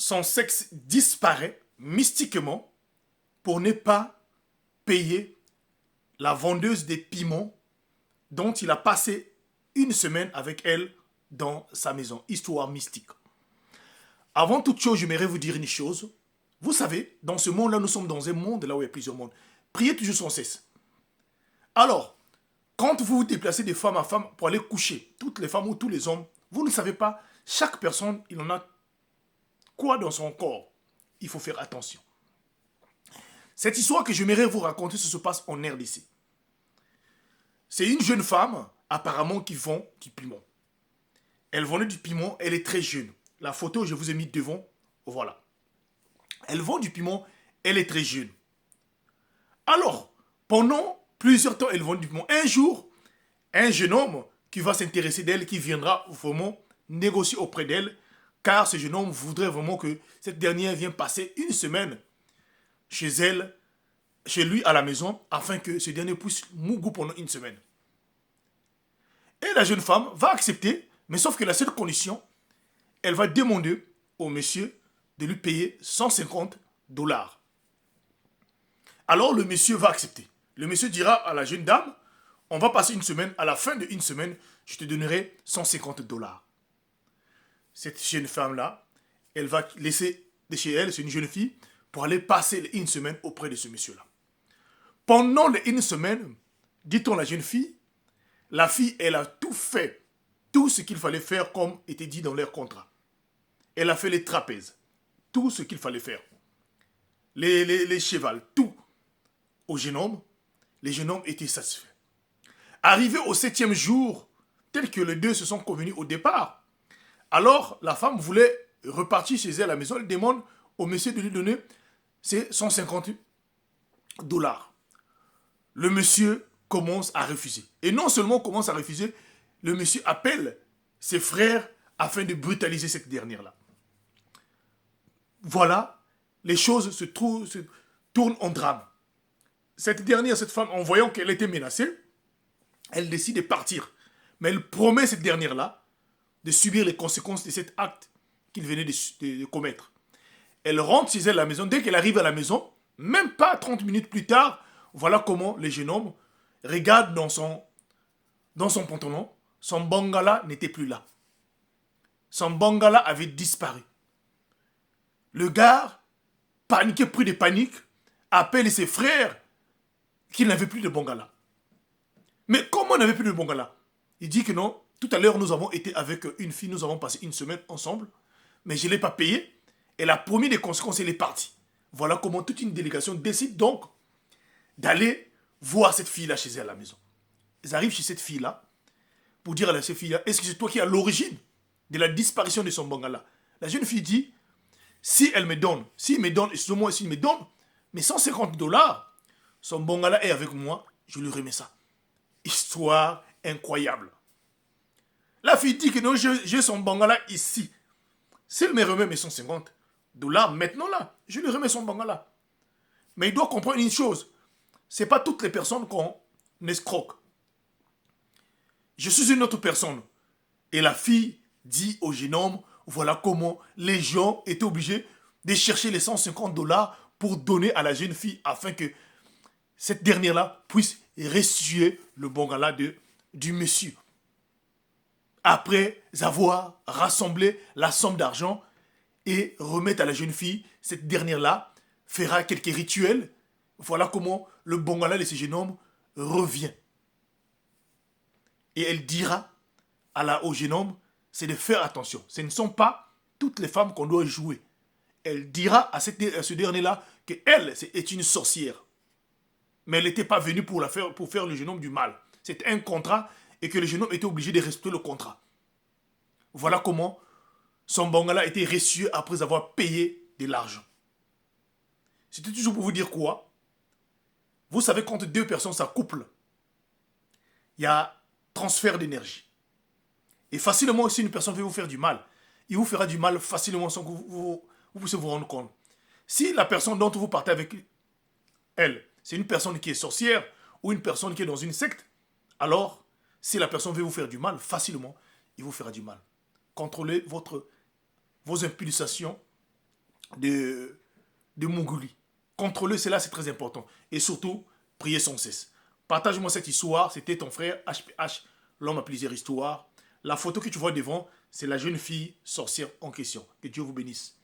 son sexe disparaît mystiquement pour ne pas payer la vendeuse des piments dont il a passé une semaine avec elle dans sa maison. Histoire mystique. Avant toute chose, j'aimerais vous dire une chose. Vous savez, dans ce monde-là, nous sommes dans un monde là où il y a plusieurs mondes. Priez toujours sans cesse. Alors, quand vous vous déplacez de femme à femme pour aller coucher, toutes les femmes ou tous les hommes, vous ne savez pas, chaque personne, il en a quoi dans son corps. Il faut faire attention. Cette histoire que j'aimerais vous raconter, ça se passe en RDC. C'est une jeune femme, apparemment, qui vend du piment. Elle vendait du piment, elle est très jeune. La photo, je vous ai mis devant, voilà. Elle vend du piment, elle est très jeune. Alors, pendant plusieurs temps, elle vend du piment. Un jour, un jeune homme qui va s'intéresser d'elle, qui viendra vraiment négocier auprès d'elle, car ce jeune homme voudrait vraiment que cette dernière vienne passer une semaine chez elle, chez lui à la maison, afin que ce dernier puisse mougou pendant une semaine. Et la jeune femme va accepter, mais sauf que la seule condition, elle va demander au monsieur de lui payer 150 dollars. Alors le monsieur va accepter. Le monsieur dira à la jeune dame, on va passer une semaine, à la fin d'une semaine, je te donnerai 150 dollars. Cette jeune femme-là, elle va laisser de chez elle, c'est une jeune fille, pour aller passer une semaine auprès de ce monsieur-là. Pendant une semaine, dit-on la jeune fille, la fille, elle a tout fait, tout ce qu'il fallait faire comme était dit dans leur contrat. Elle a fait les trapèzes, tout ce qu'il fallait faire. Les chevals, tout. Au jeune homme, les jeunes hommes étaient satisfaits. Arrivé au 7e jour, tel que les deux se sont convenus au départ, alors la femme voulait repartir chez elle à la maison. Elle demande au monsieur de lui donner ses 150 dollars. Le monsieur commence à refuser. Et non seulement commence à refuser, le monsieur appelle ses frères afin de brutaliser cette dernière-là. Voilà, les choses se tournent en drame. Cette dernière, cette femme, en voyant qu'elle était menacée, elle décide de partir. Mais elle promet cette dernière-là de subir les conséquences de cet acte qu'il venait de commettre. Elle rentre chez elle à la maison. Dès qu'elle arrive à la maison, même pas 30 minutes plus tard, voilà comment le jeune homme regarde dans son pantalon. Son bangala n'était plus là. Son bangala avait disparu. Le gars, paniqué, pris de panique, appelle ses frères qu'il n'avait plus de bangala. Mais comment on n'avait plus de bangala? Il dit que non, tout à l'heure nous avons été avec une fille, nous avons passé une semaine ensemble, mais je ne l'ai pas payé. Elle a promis des conséquences, elle est partie. Voilà comment toute une délégation décide donc d'aller voir cette fille-là chez elle à la maison. Ils arrivent chez cette fille-là pour dire à cette fille-là, est-ce que c'est toi qui es à l'origine de la disparition de son bangala? La jeune fille dit, si elle me donne, s'il me donne, excusez-moi, s'il me donne, mais 150 dollars, son bangala est avec moi, je lui remets ça. Histoire incroyable. La fille dit que non, j'ai son bangala ici. S'il me remet mes 150 dollars maintenant là, je lui remets son bangala. Mais il doit comprendre une chose. Ce n'est pas toutes les personnes qu'on escroque. Je suis une autre personne. Et la fille dit au jeune homme, voilà comment les gens étaient obligés de chercher les 150 dollars pour donner à la jeune fille afin que cette dernière-là puisse restituer le bangala du monsieur. Après avoir rassemblé la somme d'argent et remettre à la jeune fille, cette dernière-là fera quelques rituels. Voilà comment le bangala de ce jeune homme revient. Et elle dira au jeune homme, c'est de faire attention. Ce ne sont pas toutes les femmes qu'on doit jouer. Elle dira à ce dernier-là qu'elle est une sorcière. Mais elle n'était pas venue pour faire le jeune homme du mal. C'était un contrat et que le jeune homme était obligé de respecter le contrat. Voilà comment son bangala a été reçu après avoir payé de l'argent. C'était toujours pour vous dire quoi? Vous savez, quand deux personnes s'accouplent, il y a transfert d'énergie. Et facilement, si une personne veut vous faire du mal, il vous fera du mal facilement sans que vous puissiez vous rendre compte. Si la personne dont vous partez avec elle, c'est une personne qui est sorcière ou une personne qui est dans une secte, alors, si la personne veut vous faire du mal, facilement, il vous fera du mal. Contrôlez vos impulsations de, de Mougouli. Contrôler cela, c'est très important. Et surtout, prier sans cesse. Partage-moi cette histoire. C'était ton frère HPH, l'homme à plusieurs histoires. La photo que tu vois devant, c'est la jeune fille sorcière en question. Que Dieu vous bénisse.